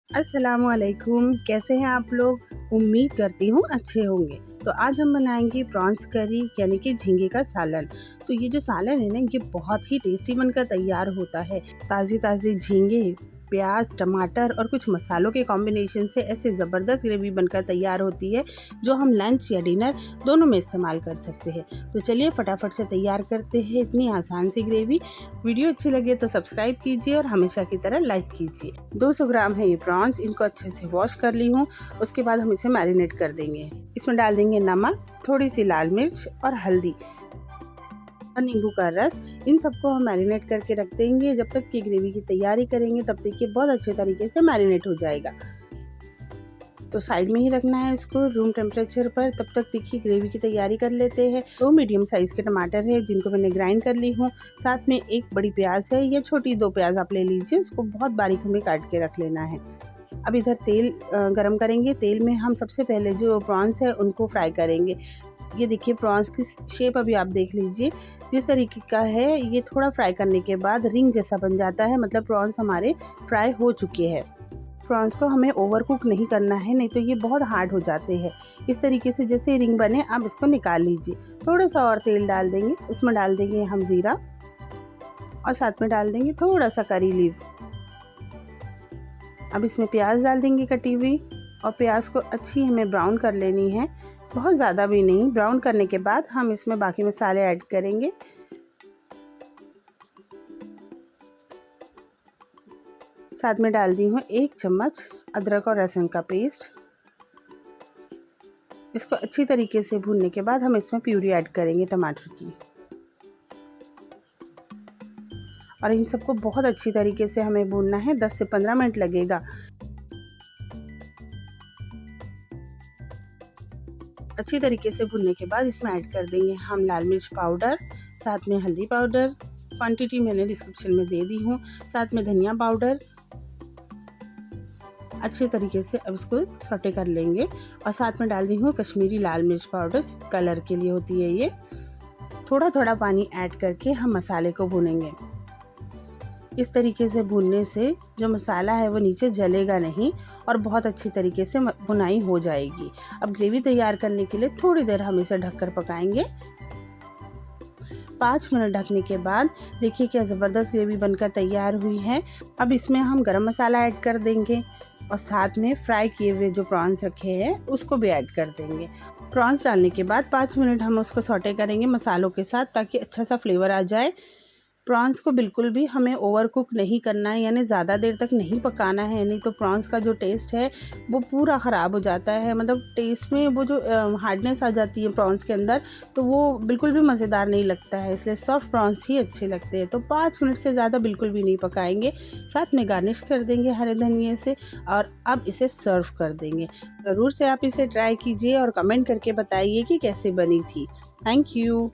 अस्सलामुअलैकुम, कैसे हैं आप लोग? उम्मीद करती हूँ अच्छे होंगे। तो आज हम बनाएंगे प्रॉन्स करी यानी कि झींगे का सालन। तो ये जो सालन है ना, ये बहुत ही टेस्टी बनकर तैयार होता है। ताज़ी ताज़ी झींगे, प्याज, टमाटर और कुछ मसालों के कॉम्बिनेशन से ऐसे ज़बरदस्त ग्रेवी बनकर तैयार होती है जो हम लंच या डिनर दोनों में इस्तेमाल कर सकते हैं। तो चलिए फटाफट से तैयार करते हैं इतनी आसान सी ग्रेवी। वीडियो अच्छी लगे तो सब्सक्राइब कीजिए और हमेशा की तरह लाइक कीजिए। 200 ग्राम है ये प्रॉन्स, इनको अच्छे से वॉश कर ली हूँ। उसके बाद हम इसे मैरिनेट कर देंगे। इसमें डाल देंगे नमक, थोड़ी सी लाल मिर्च और हल्दी और नींबू का रस। इन सबको हम मैरिनेट करके रख देंगे। जब तक की ग्रेवी की तैयारी करेंगे तब तक ये बहुत अच्छे तरीके से मैरिनेट हो जाएगा। तो साइड में ही रखना है इसको रूम टेम्परेचर पर। तब तक देखिए ग्रेवी की तैयारी कर लेते हैं। 2 मीडियम साइज़ के टमाटर है जिनको मैंने ग्राइंड कर ली हूँ। साथ में एक बड़ी प्याज है या छोटी 2 प्याज आप ले लीजिए, उसको बहुत बारीक हमें काट के रख लेना है। अब इधर तेल गरम करेंगे। तेल में हम सबसे पहले जो प्रॉन्स है उनको फ्राई करेंगे। ये देखिए प्रॉन्स की शेप अभी आप देख लीजिए जिस तरीके का है। ये थोड़ा फ्राई करने के बाद रिंग जैसा बन जाता है, मतलब प्रॉन्स हमारे फ्राई हो चुके हैं। प्रॉन्स को हमें ओवर कुक नहीं करना है, नहीं तो ये बहुत हार्ड हो जाते हैं। इस तरीके से जैसे रिंग बने आप इसको निकाल लीजिए। थोड़ा सा और तेल डाल देंगे, उसमें डाल देंगे हम ज़ीरा और साथ में डाल देंगे थोड़ा सा करी लीव। अब इसमें प्याज डाल देंगे कटी हुई और प्याज को अच्छी हमें ब्राउन कर लेनी है, बहुत ज़्यादा भी नहीं। ब्राउन करने के बाद हम इसमें बाकी मसाले ऐड करेंगे। साथ में डाल दी हूँ 1 चम्मच अदरक और लहसुन का पेस्ट। इसको अच्छी तरीके से भूनने के बाद हम इसमें प्यूरी ऐड करेंगे टमाटर की और इन सबको बहुत अच्छी तरीके से हमें भूनना है। 10 से 15 मिनट लगेगा। अच्छी तरीके से भुनने के बाद इसमें ऐड कर देंगे हम लाल मिर्च पाउडर, साथ में हल्दी पाउडर, क्वांटिटी मैंने डिस्क्रिप्शन में दे दी हूँ, साथ में धनिया पाउडर। अच्छे तरीके से अब इसको सौटे कर लेंगे और साथ में डाल दी हूँ कश्मीरी लाल मिर्च पाउडर, कलर के लिए होती है ये। थोड़ा थोड़ा पानी ऐड करके हम मसाले को भूनेंगे। इस तरीके से भूनने से जो मसाला है वो नीचे जलेगा नहीं और बहुत अच्छी तरीके से भुनाई हो जाएगी। अब ग्रेवी तैयार करने के लिए थोड़ी देर हम इसे ढककर पकाएंगे। 5 मिनट ढकने के बाद देखिए क्या ज़बरदस्त ग्रेवी बनकर तैयार हुई है। अब इसमें हम गरम मसाला ऐड कर देंगे और साथ में फ्राई किए हुए जो प्रॉन्स रखे हैं उसको भी ऐड कर देंगे। प्रॉन्स डालने के बाद 5 मिनट हम उसको सौटे करेंगे मसालों के साथ ताकि अच्छा सा फ्लेवर आ जाए। प्रॉन्स को बिल्कुल भी हमें ओवर कुक नहीं करना है, यानी ज़्यादा देर तक नहीं पकाना है, नहीं तो प्रॉन्स का जो टेस्ट है वो पूरा ख़राब हो जाता है। मतलब टेस्ट में वो जो हार्डनेस आ जाती है प्रॉन्स के अंदर, तो वो बिल्कुल भी मज़ेदार नहीं लगता है। इसलिए सॉफ्ट प्रॉन्स ही अच्छे लगते हैं। तो 5 मिनट से ज़्यादा बिल्कुल भी नहीं पकाएंगे। साथ में गार्निश कर देंगे हरे धनिए से और अब इसे सर्व कर देंगे। ज़रूर से आप इसे ट्राई कीजिए और कमेंट करके बताइए कि कैसे बनी थी। Thank you.